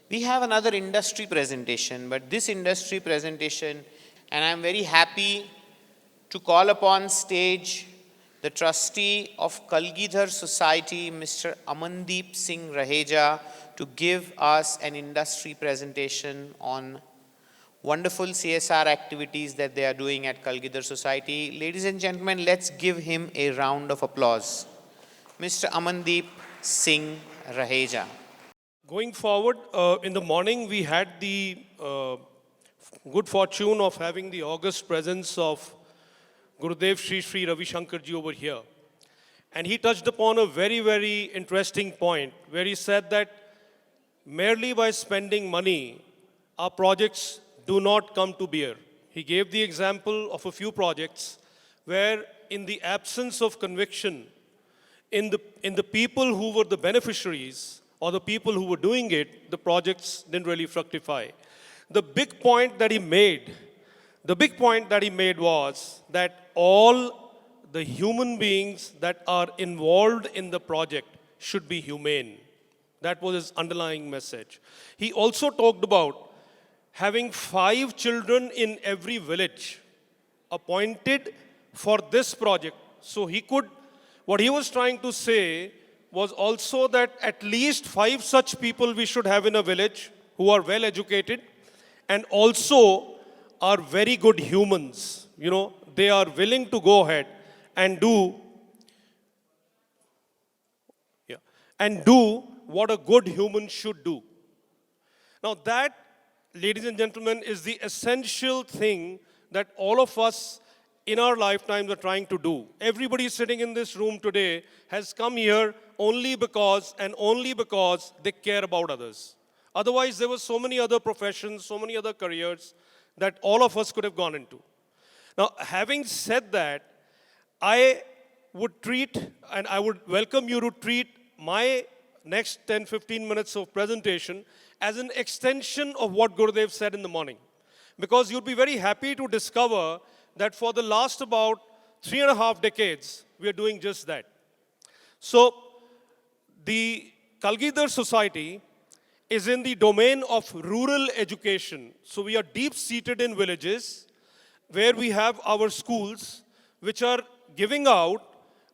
We have another industry presentation, but this industry presentation, and I'm very happy to call upon stage the trustee of Kalgidhar Society, Mr. Amandeep Singh Raheja, to give us an industry presentation on wonderful CSR activities that they are doing at Kalgidhar Society. Ladies and gentlemen, let's give him a round of applause. Mr. Amandeep Singh Raheja. Going forward, in the morning we had the good fortune of having the august presence of Gurudev Sri Ravi Shankar ji over here. And he touched upon a very, very interesting point where he said that merely by spending money, our projects do not come to bear. He gave the example of a few projects where in the absence of conviction, in the people who were the beneficiaries, or the people who were doing it, the projects didn't really fructify. The big point that he made was that all the human beings that are involved in the project should be humane. That was his underlying message. He also talked about having 5 children in every village appointed for this project. So what he was trying to say was also that at least 5 such people we should have in a village who are well educated and also are very good humans. You know, they are willing to go ahead and do what a good human should do. Now that, ladies and gentlemen, is the essential thing that all of us in our lifetimes are trying to do. Everybody sitting in this room today has come here only because they care about others. Otherwise, there were so many other professions, so many other careers that all of us could have gone into. Now, having said that, I would welcome you to treat my next 10-15 minutes of presentation as an extension of what Gurudev said in the morning. Because you'll be very happy to discover that for the last about 3.5 decades, we are doing just that. So, the Kalgidhar Society is in the domain of rural education. So, we are deep-seated in villages where we have our schools which are giving out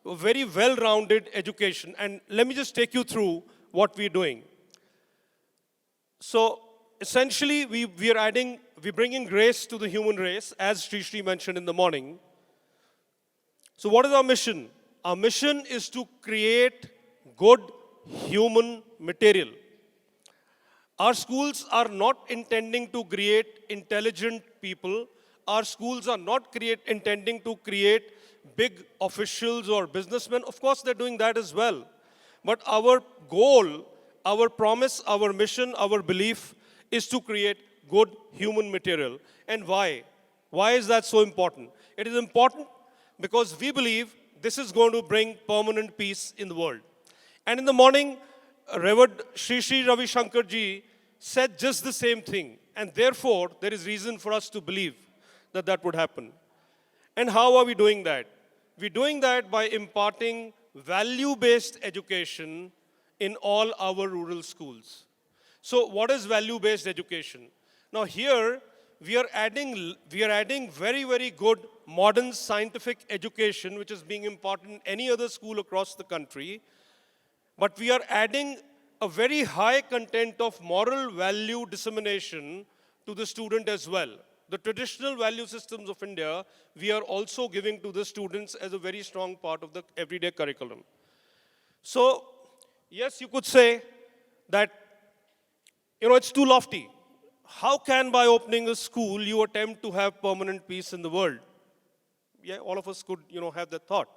a very well-rounded education. And let me just take you through what we're doing. So, essentially, we're bringing grace to the human race, as Trustee mentioned in the morning. So what is our mission? Our mission is to create good human material. Our schools are not intending to create intelligent people. Our schools are not intending to create big officials or businessmen. Of course, they're doing that as well. But our goal, our promise, our mission, our belief is to create good human material. And why? Why is that so important? It is important because we believe this is going to bring permanent peace in the world. And in the morning, Revered Sri Ravi Shankar ji said just the same thing. And therefore, there is reason for us to believe that that would happen. And how are we doing that? We're doing that by imparting value-based education in all our rural schools. So what is value-based education? Now here, we are adding very, very good modern scientific education, which is being imparted in any other school across the country. But we are adding a very high content of moral value dissemination to the student as well. The traditional value systems of India, we are also giving to the students as a very strong part of the everyday curriculum. So, yes, you could say that, it's too lofty. How can, by opening a school, you attempt to have permanent peace in the world? Yeah, all of us could, have that thought.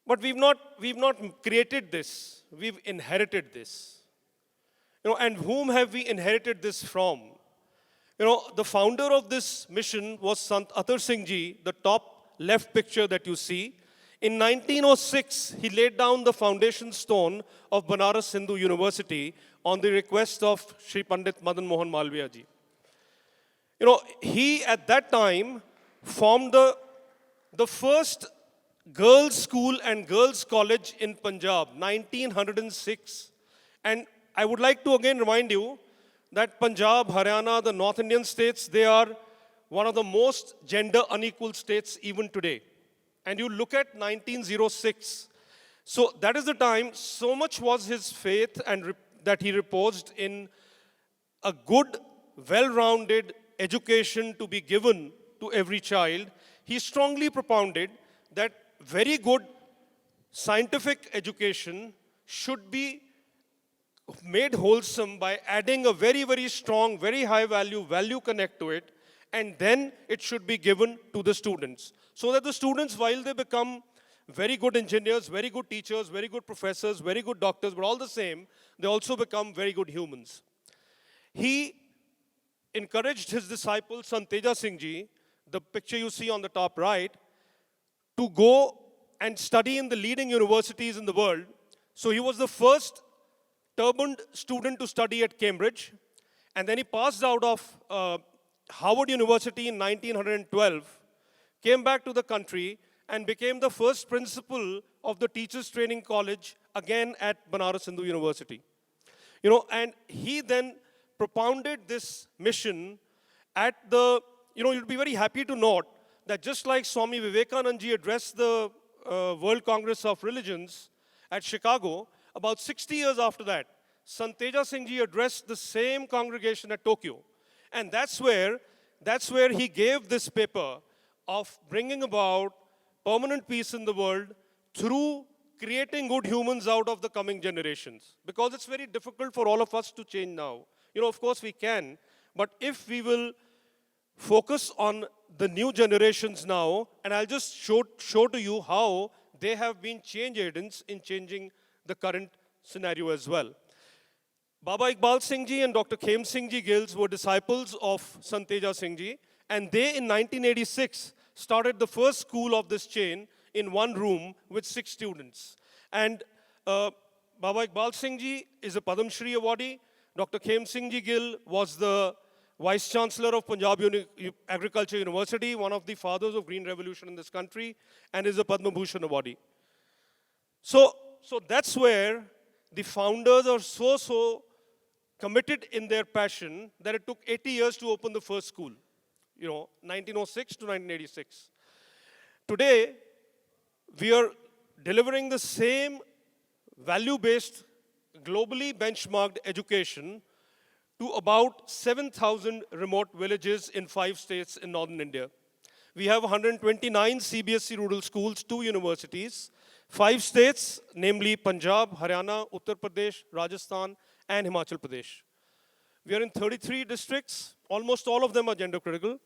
But we've not created this. We've inherited this. And whom have we inherited this from? The founder of this mission was Sant Athar Singh ji, the top left picture that you see. In 1906, he laid down the foundation stone of Banaras Hindu University on the request of Sri Pandit Madan Mohan Malviya ji. He at that time formed the first girls' school and girls' college in Punjab, 1906. And I would like to again remind you that Punjab, Haryana, the North Indian states, they are one of the most gender unequal states even today. And you look at 1906, so that is the time, so much was his faith and that he reposed in a good, well-rounded education to be given to every child. He strongly propounded that very good scientific education should be made wholesome by adding a very, very strong, very high value connect to it, and then it should be given to the students. So that the students, while they become very good engineers, very good teachers, very good professors, very good doctors, but all the same, they also become very good humans. He encouraged his disciple, Sant Teja Singh Ji, the picture you see on the top right, to go and study in the leading universities in the world. So he was the first turbaned student to study at Cambridge. And then he passed out of Harvard University in 1912, came back to the country, and became the first principal of the Teachers Training College, again at Banaras Hindu University. And he then propounded this mission at the, you'll be very happy to note that just like Swami Vivekananda ji addressed the World Congress of Religions at Chicago, about 60 years after that, Sant Teja Singh Ji addressed the same congregation at Tokyo. And that's where he gave this paper of bringing about permanent peace in the world through creating good humans out of the coming generations. Because it's very difficult for all of us to change now. Of course we can, but if we will focus on the new generations now, and I'll just show to you how they have been change agents in changing the current scenario as well. Baba Iqbal Singh Ji and Dr. Khem Singh Ji Gills were disciples of Sant Teja Singh Ji, and they in 1986 started the first school of this chain in one room with 6 students. And Baba Iqbal Singh Ji is a Padam Shri awardee. Dr. Khem Singh Ji Gill was the Vice Chancellor of Punjab Agriculture University, one of the fathers of Green Revolution in this country, and is a Padma Bhushan awardee. So that's where the founders are so committed in their passion that it took 80 years to open the first school, 1906 to 1986. Today, we are delivering the same value-based, globally benchmarked education to about 7,000 remote villages in 5 states in northern India. We have 129 CBSE rural schools, 2 universities, 5 states, namely Punjab, Haryana, Uttar Pradesh, Rajasthan, and Himachal Pradesh. We are in 33 districts. Almost all of them are gender critical.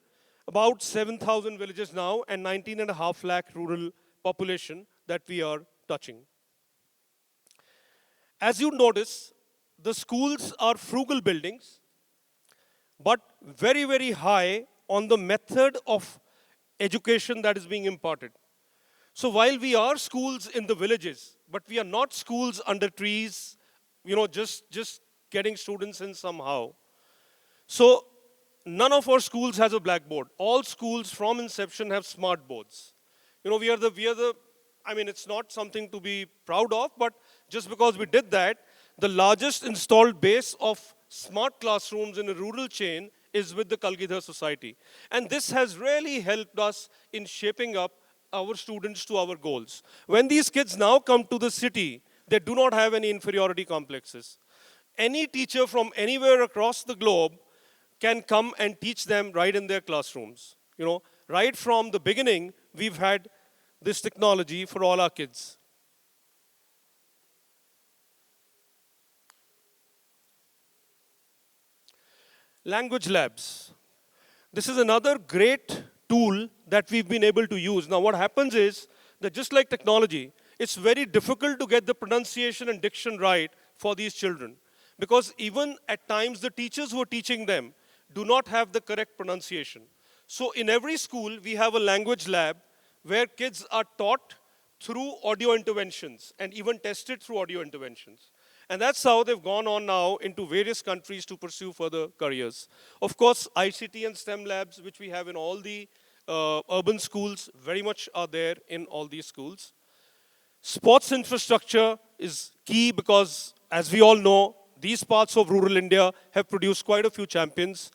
About 7,000 villages now, and 19.5 lakh rural population that we are touching. As you notice, the schools are frugal buildings, but very, very high on the method of education that is being imparted. So while we are schools in the villages, but we are not schools under trees, just getting students in somehow. So none of our schools has a blackboard. All schools from inception have smart boards. It's not something to be proud of, but just because we did that, the largest installed base of smart classrooms in a rural chain is with the Kalgidhar Society. And this has really helped us in shaping up our students to our goals. When these kids now come to the city, they do not have any inferiority complexes. Any teacher from anywhere across the globe can come and teach them right in their classrooms. Right from the beginning, we've had this technology for all our kids. Language labs. This is another great tool that we've been able to use. Now what happens is that just like technology, it's very difficult to get the pronunciation and diction right for these children. Because even at times the teachers who are teaching them do not have the correct pronunciation. So in every school, we have a language lab where kids are taught through audio interventions and even tested through audio interventions. And that's how they've gone on now into various countries to pursue further careers. Of course, ICT and STEM labs, which we have in all the urban schools, very much are there in all these schools. Sports infrastructure is key because, as we all know, these parts of rural India have produced quite a few champions.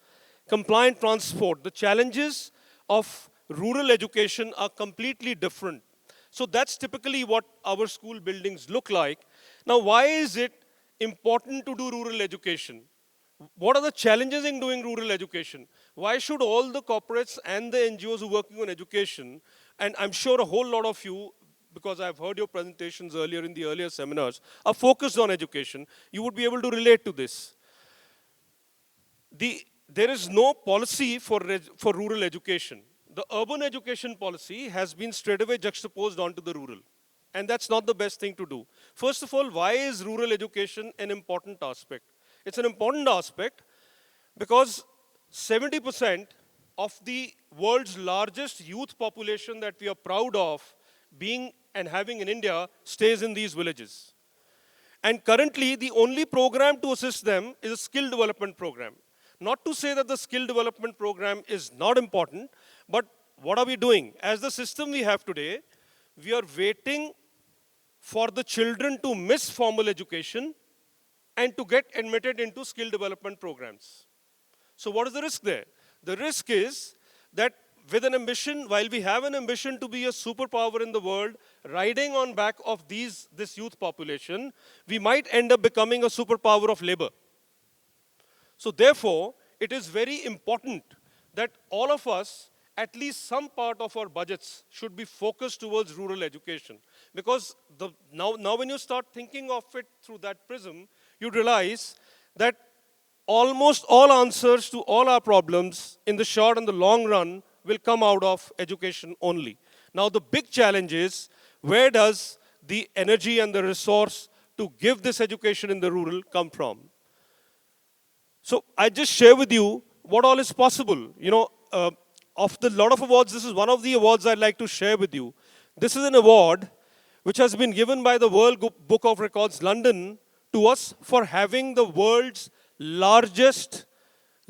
Compliant transport, the challenges of rural education are completely different. So that's typically what our school buildings look like. Now, why is it important to do rural education? What are the challenges in doing rural education? Why should all the corporates and the NGOs who are working on education, and I'm sure a whole lot of you, because I've heard your presentations earlier in the earlier seminars, are focused on education, you would be able to relate to this. There is no policy for rural education. The urban education policy has been straightaway juxtaposed onto the rural. And that's not the best thing to do. First of all, why is rural education an important aspect? It's an important aspect because 70% of the world's largest youth population that we are proud of being and having in India stays in these villages. And currently, the only program to assist them is a skill development program. Not to say that the skill development program is not important, but what are we doing? As the system we have today, we are waiting for the children to miss formal education and to get admitted into skill development programs. So what is the risk there? The risk is that with an ambition, while we have an ambition to be a superpower in the world, riding on back of this youth population, we might end up becoming a superpower of labor. So therefore, it is very important that all of us, at least some part of our budgets should be focused towards rural education. Because now when you start thinking of it through that prism, you realize that almost all answers to all our problems in the short and the long run will come out of education only. Now the big challenge is, where does the energy and the resource to give this education in the rural come from? So I just share with you what all is possible. You know, of the lot of awards, this is one of the awards I'd like to share with you. This is an award which has been given by the World Book of Records, London, to us for having the world's largest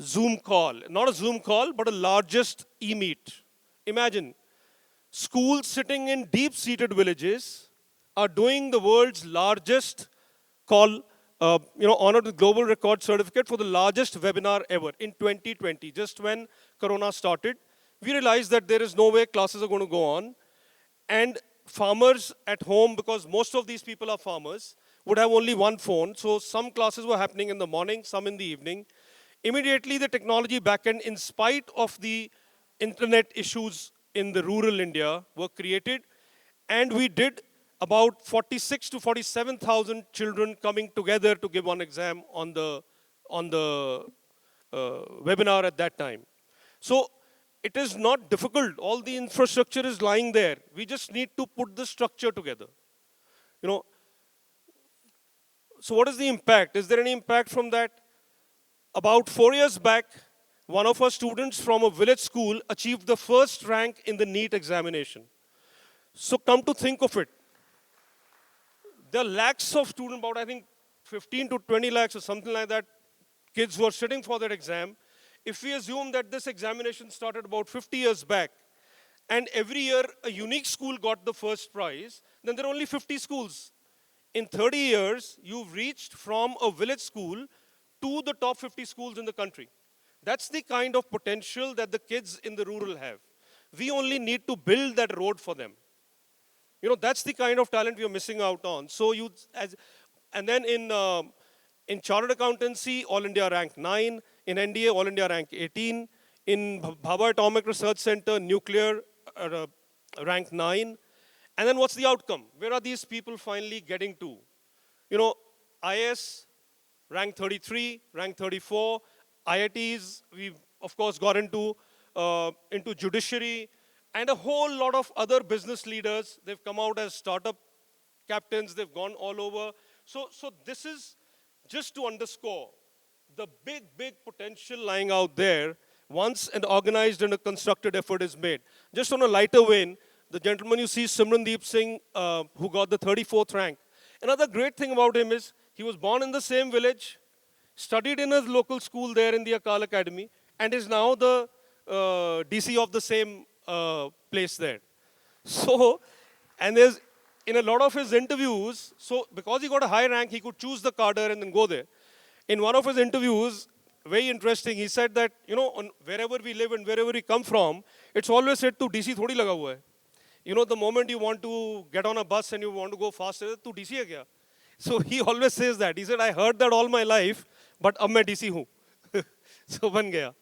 Zoom call. Not a Zoom call, but a largest e-meet. Imagine, schools sitting in deep-seated villages are doing the world's largest call, honored with global record certificate for the largest webinar ever in 2020. Just when Corona started, we realized that there is no way classes are going to go on. And farmers at home, because most of these people are farmers, would have only one phone. So some classes were happening in the morning, some in the evening. Immediately, the technology backend, in spite of the internet issues in the rural India, were created. And we did about 46 to 47,000 children coming together to give one exam on the webinar at that time. So it is not difficult. All the infrastructure is lying there. We just need to put the structure together. You know. So what is the impact? Is there any impact from that? About 4 years back, one of our students from a village school achieved the first rank in the NEET examination. So come to think of it, there are lakhs of students, about I think 15 to 20 lakhs or something like that, kids who are sitting for that exam. If we assume that this examination started about 50 years back, and every year a unique school got the first prize, then there are only 50 schools. In 30 years, you've reached from a village school to the top 50 schools in the country. That's the kind of potential that the kids in the rural have. We only need to build that road for them. You know, that's the kind of talent we are missing out on. So and then in chartered accountancy, All India rank 9. In NDA, All India rank 18. In Bhabha Atomic Research Center, nuclear rank 9. And then what's the outcome? Where are these people finally getting to? You know, IS, rank 33, rank 34. IITs, we've of course got into judiciary, and a whole lot of other business leaders. They've come out as startup captains. They've gone all over. So this is just to underscore the big potential lying out there once an organized and a constructed effort is made. Just on a lighter vein, the gentleman you see, Amandeep Singh, who got the 34th rank. Another great thing about him is he was born in the same village, studied in a local school there in the Akal Academy, and is now the DC of the same place there. So, and there's, in a lot of his interviews, so because he got a high rank, he could choose the cadre and then go there. In one of his interviews, very interesting, he said that, wherever we live and wherever we come from, it's always said to DC thodi laga hua hai. The moment you want to get on a bus and you want to go faster, to DC hai kya? So he always says that. He said, I heard that all my life, but ab main DC hu. So ban gaya.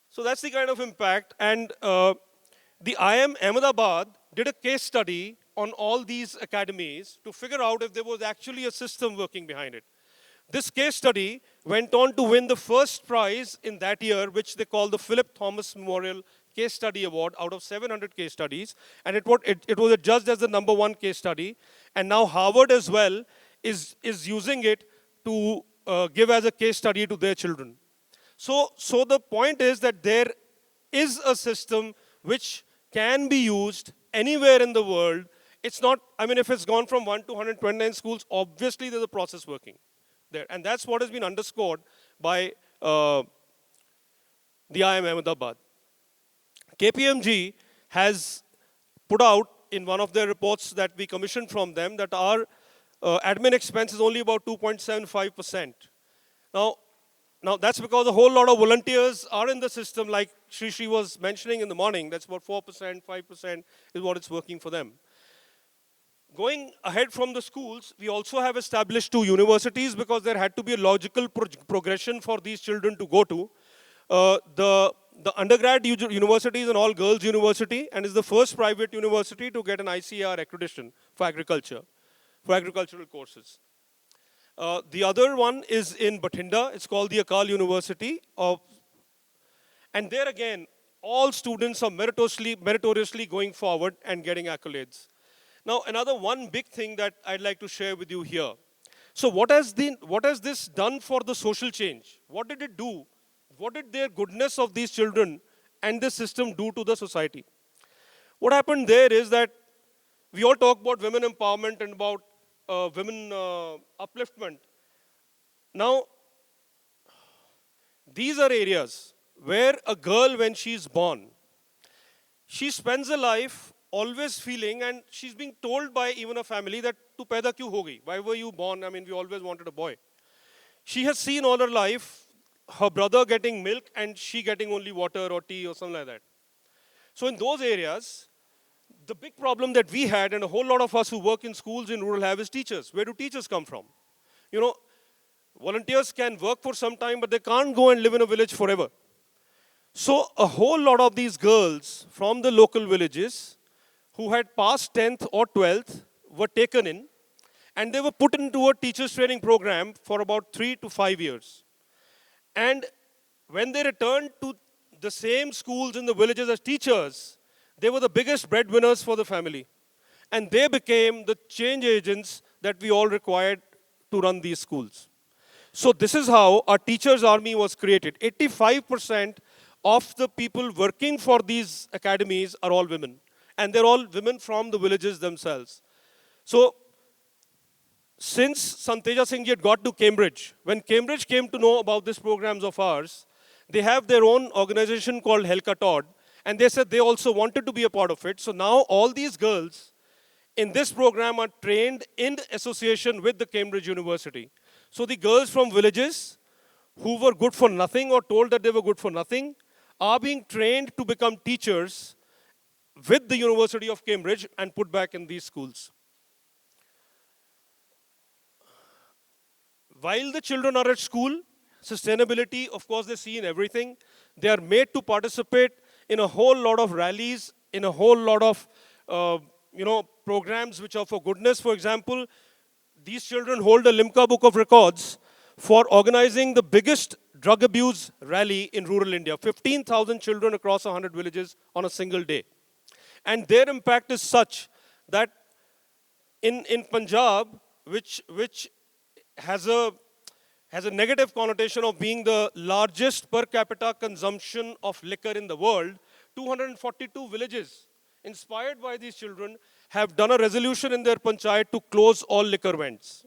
So that's the kind of impact. And the IIM Ahmedabad did a case study on all these academies to figure out if there was actually a system working behind it. This case study went on to win the first prize in that year, which they call the Philip Thomas Memorial Case Study Award out of 700 case studies. And it was adjudged as the #1 case study. And now Harvard as well is using it to give as a case study to their children. So the point is that there is a system which can be used anywhere in the world. It's not, if it's gone from 1 to 129 schools, obviously there's a process working there. And that's what has been underscored by the IIM Ahmedabad. KPMG has put out in one of their reports that we commissioned from them that our admin expense is only about 2.75%. Now that's because a whole lot of volunteers are in the system, like Shri was mentioning in the morning. That's about 4%, 5% is what it's working for them. Going ahead from the schools, we also have established 2 universities because there had to be a logical progression for these children to go to. The undergrad university is an all-girls university and is the first private university to get an ICAR accreditation for agriculture, for agricultural courses. The other one is in Bathinda. It's called the Akal University. And there again, all students are meritoriously going forward and getting accolades. Now, another one big thing that I'd like to share with you here. So what has this done for the social change? What did it do? What did their goodness of these children and this system do to the society? What happened there is that we all talk about women empowerment and about women upliftment. Now, these are areas where a girl, when she's born, she spends a life always feeling, and she's being told by even a family that, "Tu paida kyun ho gayi? Why were you born? We always wanted a boy." She has seen all her life her brother getting milk and she getting only water or tea or something like that. So in those areas, the big problem that we had, and a whole lot of us who work in schools in rural have, is teachers. Where do teachers come from? Volunteers can work for some time, but they can't go and live in a village forever. So a whole lot of these girls from the local villages who had passed 10th or 12th were taken in, and they were put into a teachers training program for about 3 to 5 years. And when they returned to the same schools in the villages as teachers, they were the biggest breadwinners for the family. And they became the change agents that we all required to run these schools. So this is how our teachers' army was created. 85% of the people working for these academies are all women. And they're all women from the villages themselves. So since Santeja Singh ji had got to Cambridge, when Cambridge came to know about these programs of ours, they have their own organization called Helka Todd, and they said they also wanted to be a part of it. So now all these girls in this program are trained in association with the Cambridge University. So the girls from villages who were good for nothing or told that they were good for nothing are being trained to become teachers with the University of Cambridge and put back in these schools. While the children are at school, sustainability, of course, they see in everything. They are made to participate in a whole lot of rallies, in a whole lot of programs which are for goodness. For example, these children hold a Limca Book of Records for organizing the biggest drug abuse rally in rural India. 15,000 children across 100 villages on a single day. And their impact is such that in Punjab, which has a negative connotation of being the largest per capita consumption of liquor in the world, 242 villages inspired by these children have done a resolution in their panchayat to close all liquor vents.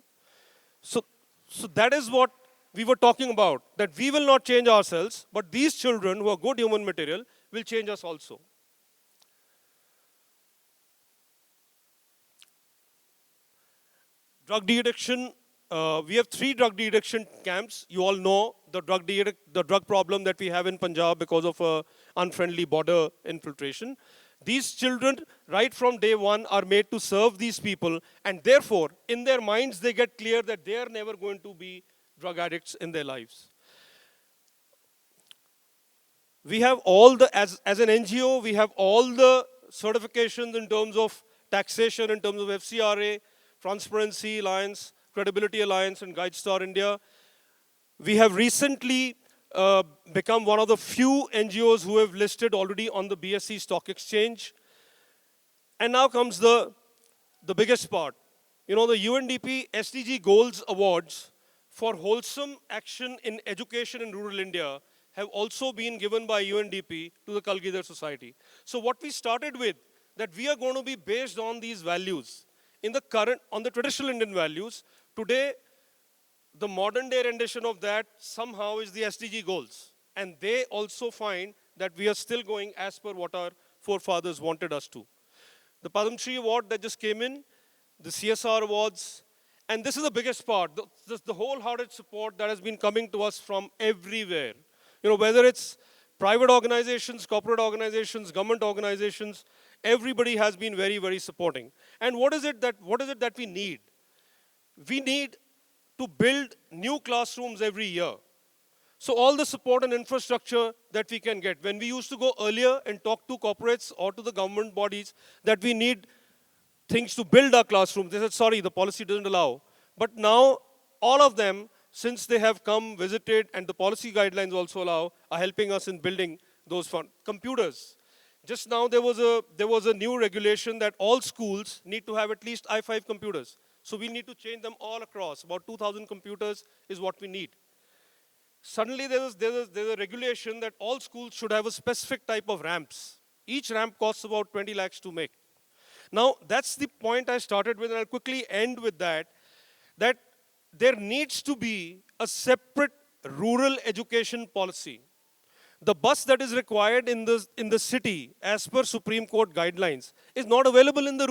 So that is what we were talking about, that we will not change ourselves, but these children who are good human material will change us also. Drug de-addiction we have 3 drug de-addiction camps. You all know the drug problem that we have in Punjab because of unfriendly border infiltration. These children, right from day one, are made to serve these people, and therefore, in their minds, they get clear that they are never going to be drug addicts in their lives. We have all the, as an NGO, we have all the certifications in terms of taxation, in terms of FCRA, Transparency Alliance, Credibility Alliance, and GuideStar India. We have recently become one of the few NGOs who have listed already on the BSE Stock Exchange. And now comes the biggest part. You know, the UNDP SDG Goals Awards for wholesome action in education in rural India have also been given by UNDP to the Kalgidhar Society. So what we started with, that we are going to be based on these values, on the traditional Indian values. Today, the modern day rendition of that somehow is the SDG goals. And they also find that we are still going as per what our forefathers wanted us to. The Padma Shri Award that just came in, the CSR awards, and this is the biggest part, the wholehearted support that has been coming to us from everywhere. You know, whether it's private organizations, corporate organizations, government organizations, everybody has been very, very supporting. And what is it that we need? We need to build new classrooms every year. So all the support and infrastructure that we can get. When we used to go earlier and talk to corporates or to the government bodies that we need things to build our classrooms, they said, sorry, the policy doesn't allow. But now, all of them, since they have come, visited, and the policy guidelines also allow, are helping us in building those computers. Just now, there was a new regulation that all schools need to have at least i5 computers. So we need to change them all across. About 2,000 computers is what we need. Suddenly, there's a regulation that all schools should have a specific type of ramps. Each ramp costs about 20 lakhs to make. Now, that's the point I started with, and I'll quickly end with that there needs to be a separate rural education policy. The bus that is required in the city, as per Supreme Court guidelines, is not available in the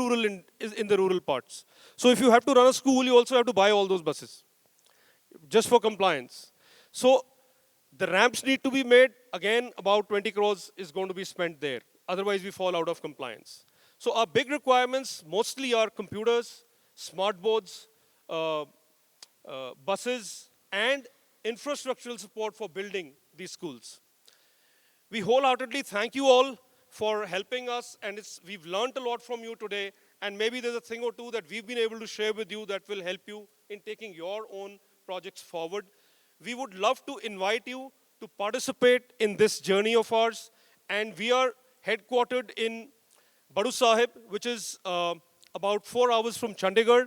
rural parts. So if you have to run a school, you also have to buy all those buses, just for compliance. So the ramps need to be made. Again, about 20 crores is going to be spent there. Otherwise, we fall out of compliance. So our big requirements mostly are computers, smart boards, buses, and infrastructural support for building these schools. We wholeheartedly thank you all for helping us, and we've learned a lot from you today, and maybe there's a thing or two that we've been able to share with you that will help you in taking your own projects forward. We would love to invite you to participate in this journey of ours, and we are headquartered in Badu Sahib, which is about 4 hours from Chandigarh.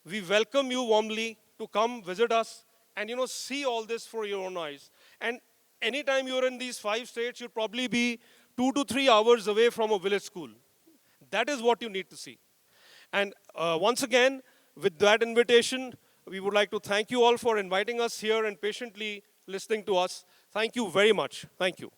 We welcome you warmly to come visit us and see all this for your own eyes. And anytime you're in these 5 states, you'll probably be 2 to 3 hours away from a village school. That is what you need to see. And once again, with that invitation, we would like to thank you all for inviting us here and patiently listening to us. Thank you very much. Thank you.